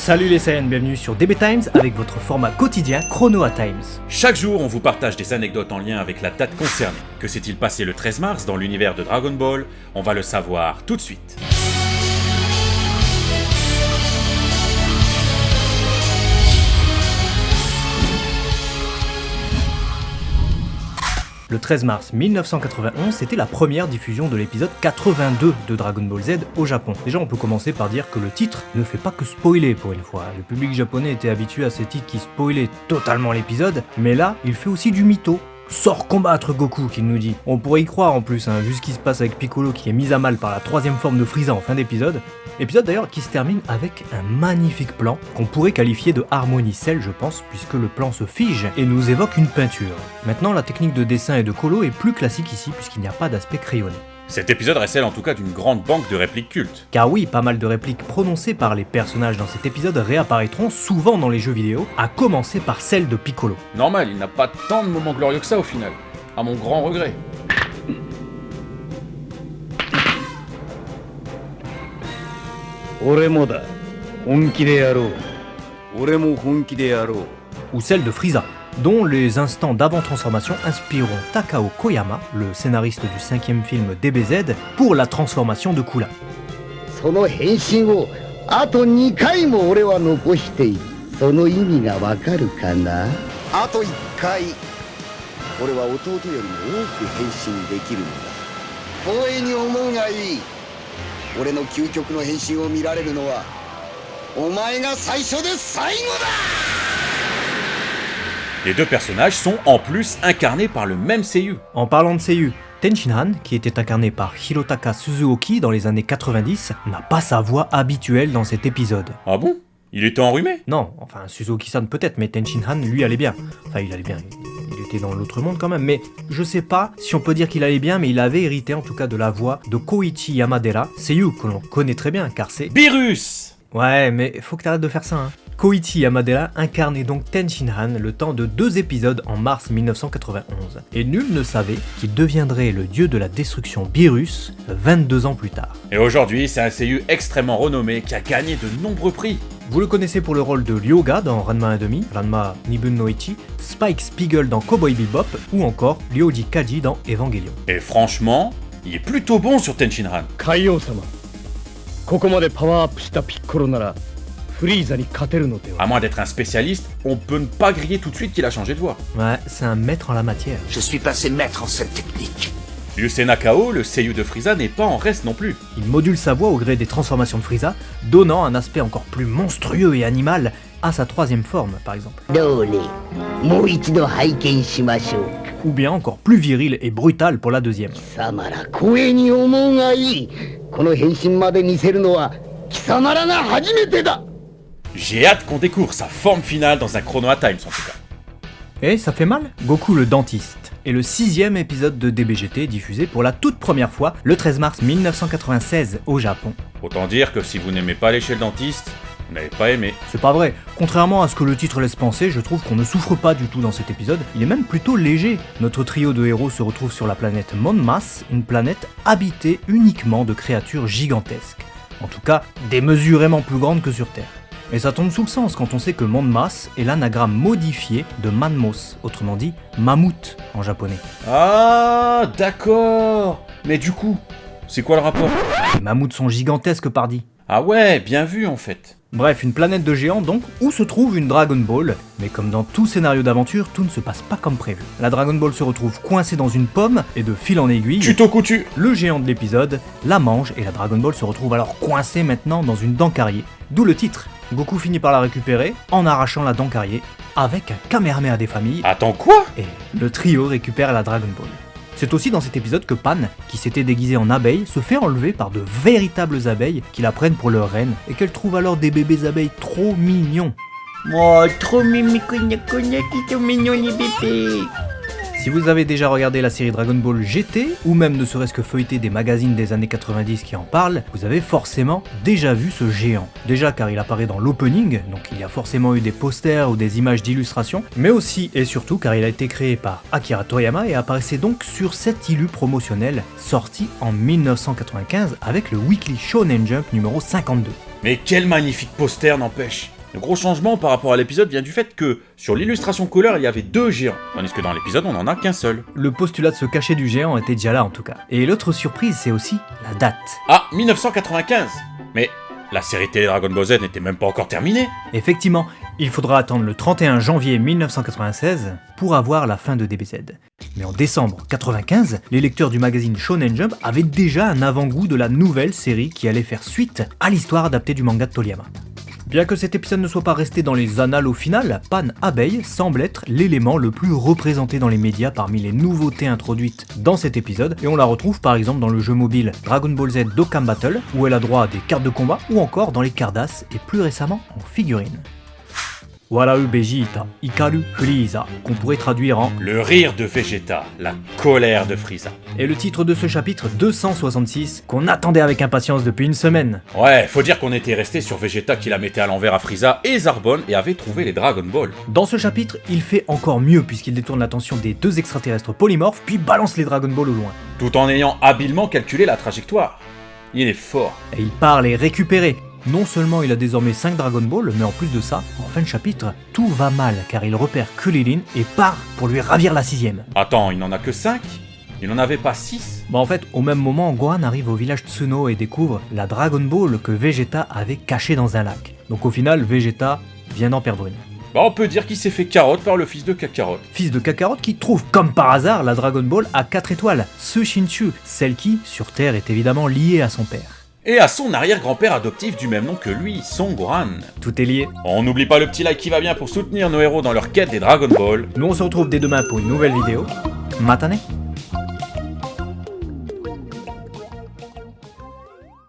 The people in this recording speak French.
Salut les Saiyans, bienvenue sur DB Times avec votre format quotidien Chronoa Times. Chaque jour, on vous partage des anecdotes en lien avec la date concernée. Que s'est-il passé le 13 mars dans l'univers de Dragon Ball? On va le savoir tout de suite. Le 13 mars 1991, c'était la première diffusion de l'épisode 82 de Dragon Ball Z au Japon. Déjà, on peut commencer par dire que le titre ne fait pas que spoiler pour une fois. Le public japonais était habitué à ces titres qui spoilaient totalement l'épisode, mais là, il fait aussi du mytho. Sors combattre Goku, qu'il nous dit. On pourrait y croire en plus, vu ce qui se passe avec Piccolo qui est mis à mal par la troisième forme de Frieza en fin d'épisode. Épisode d'ailleurs qui se termine avec un magnifique plan qu'on pourrait qualifier de Harmony Cell, je pense, puisque le plan se fige et nous évoque une peinture. Maintenant, la technique de dessin et de colo est plus classique ici puisqu'il n'y a pas d'aspect crayonné. Cet épisode récèle en tout cas d'une grande banque de répliques cultes. Car oui, pas mal de répliques prononcées par les personnages dans cet épisode réapparaîtront souvent dans les jeux vidéo, à commencer par celle de Piccolo. Normal, il n'a pas tant de moments glorieux que ça au final, à mon grand regret. Ou celle de Frieza, dont les instants d'avant-transformation inspireront Takao Koyama, le scénariste du 5e film DBZ, pour la transformation de Cooler. その変身をあと2回も俺は残している。その意味がわかるかな？あと1回俺は弟よりも多く変身できるのだ。光栄に思うがいい。俺の究極の変身を見られるのはお前が最初で最後だ。 Les deux personnages sont en plus incarnés par le même seiyuu. En parlant de seiyuu, Tenshinhan, qui était incarné par Hirotaka Suzuoki dans les années 90, n'a pas sa voix habituelle dans cet épisode. Ah bon? Il était enrhumé? Non, enfin Suzuoki-san peut-être, mais Tenshinhan lui allait bien. Enfin il allait bien, il était dans l'autre monde quand même, mais je sais pas si on peut dire qu'il allait bien, mais il avait hérité en tout cas de la voix de Koichi Yamadera, seiyuu que l'on connaît très bien car c'est... Beerus! Ouais, mais faut que t'arrêtes de faire ça, Koichi Yamadera incarnait donc Tenshinhan le temps de 2 épisodes en mars 1991, et nul ne savait qu'il deviendrait le dieu de la destruction Beerus 22 ans plus tard. Et aujourd'hui, c'est un seiyuu extrêmement renommé qui a gagné de nombreux prix. Vous le connaissez pour le rôle de Ryoga dans Ranma 1/2, Ranma Nibun no Ichi, Spike Spiegel dans Cowboy Bebop, ou encore Ryoji Kaji dans Evangelion. Et franchement, il est plutôt bon sur Tenshinhan. 海王様ここまでパワーアップしたピッコロならフリーザに勝てるのでは À moins d'être un spécialiste, on peut ne pas griller tout de suite qu'il a changé de voix. Ouais, c'est un maître en la matière. Je suis passé maître en cette technique. Yusei Nakao, le seiyuu de Frieza, n'est pas en reste non plus. Il module sa voix au gré des transformations de Frieza, donnant un aspect encore plus monstrueux et animal à sa troisième forme, par exemple. どれもう一度拝見しましょう。 Ou bien encore plus viril et brutal pour la deuxième. 貴様ら光栄に思うがいい。この変身まで見せるのは貴様らが初めてだ。 J'ai hâte qu'on découvre sa forme finale dans un Chronoa Times en tout cas. Et ça fait mal? Goku le dentiste est le 6e épisode de DBGT diffusé pour la toute première fois le 13 mars 1996 au Japon. Autant dire que si vous n'aimez pas aller chez le dentiste, vous n'avez pas aimé. C'est pas vrai, contrairement à ce que le titre laisse penser, je trouve qu'on ne souffre pas du tout dans cet épisode, il est même plutôt léger. Notre trio de héros se retrouve sur la planète Monmas, une planète habitée uniquement de créatures gigantesques. En tout cas, démesurément plus grandes que sur Terre. Et ça tombe sous le sens quand on sait que Monmas est l'anagramme modifié de Manmos, autrement dit mammouth en japonais. Ah, d'accord. Mais du coup, c'est quoi le rapport? Les mammouths sont gigantesques pardi. Ah ouais, bien vu en fait. Bref, une planète de géants donc, où se trouve une Dragon Ball, mais comme dans tout scénario d'aventure, tout ne se passe pas comme prévu. La Dragon Ball se retrouve coincée dans une pomme, et de fil en aiguille, Tuto coutu. le géant de l'épisode la mange, et la Dragon Ball se retrouve alors coincée maintenant dans une dent carriée. D'où le titre. Goku finit par la récupérer, en arrachant la dent carriée, avec un Kamehameha des familles, Attends quoi? et le trio récupère la Dragon Ball. C'est aussi dans cet épisode que Pan, qui s'était déguisé en abeille, se fait enlever par de véritables abeilles qui la prennent pour leur reine et qu'elle trouve alors des bébés abeilles trop mignons. Oh, trop mimi, qui sont mignons les bébés. Si vous avez déjà regardé la série Dragon Ball GT, ou même ne serait-ce que feuilleté des magazines des années 90 qui en parlent, vous avez forcément déjà vu ce géant. Déjà car il apparaît dans l'opening, donc il y a forcément eu des posters ou des images d'illustration, mais aussi et surtout car il a été créé par Akira Toriyama et apparaissait donc sur cet illu promotionnel sorti en 1995 avec le Weekly Shonen Jump numéro 52. Mais quel magnifique poster n'empêche. Le gros changement par rapport à l'épisode vient du fait que, sur l'illustration couleur, il y avait 2 géants, tandis que dans l'épisode, on n'en a qu'un seul. Le postulat de se cacher du géant était déjà là en tout cas. Et l'autre surprise, c'est aussi la date. Ah, 1995 Mais la série télé Dragon Ball Z n'était même pas encore terminée. Effectivement, il faudra attendre le 31 janvier 1996 pour avoir la fin de DBZ. Mais en décembre 95, les lecteurs du magazine Shonen Jump avaient déjà un avant-goût de la nouvelle série qui allait faire suite à l'histoire adaptée du manga de Toriyama. Bien que cet épisode ne soit pas resté dans les annales au final, Pan Abeille semble être l'élément le plus représenté dans les médias parmi les nouveautés introduites dans cet épisode, et on la retrouve par exemple dans le jeu mobile Dragon Ball Z Dokkan Battle, où elle a droit à des cartes de combat, ou encore dans les Cardass, et plus récemment en figurines. Warau Vegeta, Ikaru Frieza, qu'on pourrait traduire en Le rire de Vegeta, la colère de Frieza. Et le titre de ce chapitre 266, qu'on attendait avec impatience depuis une semaine. Ouais, faut dire qu'on était resté sur Vegeta qui la mettait à l'envers à Frieza et Zarbon et avait trouvé les Dragon Ball. Dans ce chapitre, il fait encore mieux puisqu'il détourne l'attention des 2 extraterrestres polymorphes puis balance les Dragon Ball au loin. Tout en ayant habilement calculé la trajectoire. Il est fort. Et il part les récupérer. Non seulement il a désormais 5 Dragon Ball, mais en plus de ça, en fin de chapitre, tout va mal car il repère Krillin et part pour lui ravir la 6ème. Attends, il n'en a que 5 Il n'en avait pas 6 En fait, au même moment, Gohan arrive au village Tsuno et découvre la Dragon Ball que Vegeta avait cachée dans un lac. Donc au final, Vegeta vient d'en perdre une. Bah on peut dire qu'il s'est fait carotte par le fils de Kakarot. Fils de Kakarot qui trouve comme par hasard la Dragon Ball à 4 étoiles, Sushinshu, celle qui, sur Terre, est évidemment liée à son père. Et à son arrière-grand-père adoptif du même nom que lui, Son Gohan. Tout est lié. On n'oublie pas le petit like qui va bien pour soutenir nos héros dans leur quête des Dragon Ball. Nous on se retrouve dès demain pour une nouvelle vidéo. Matane.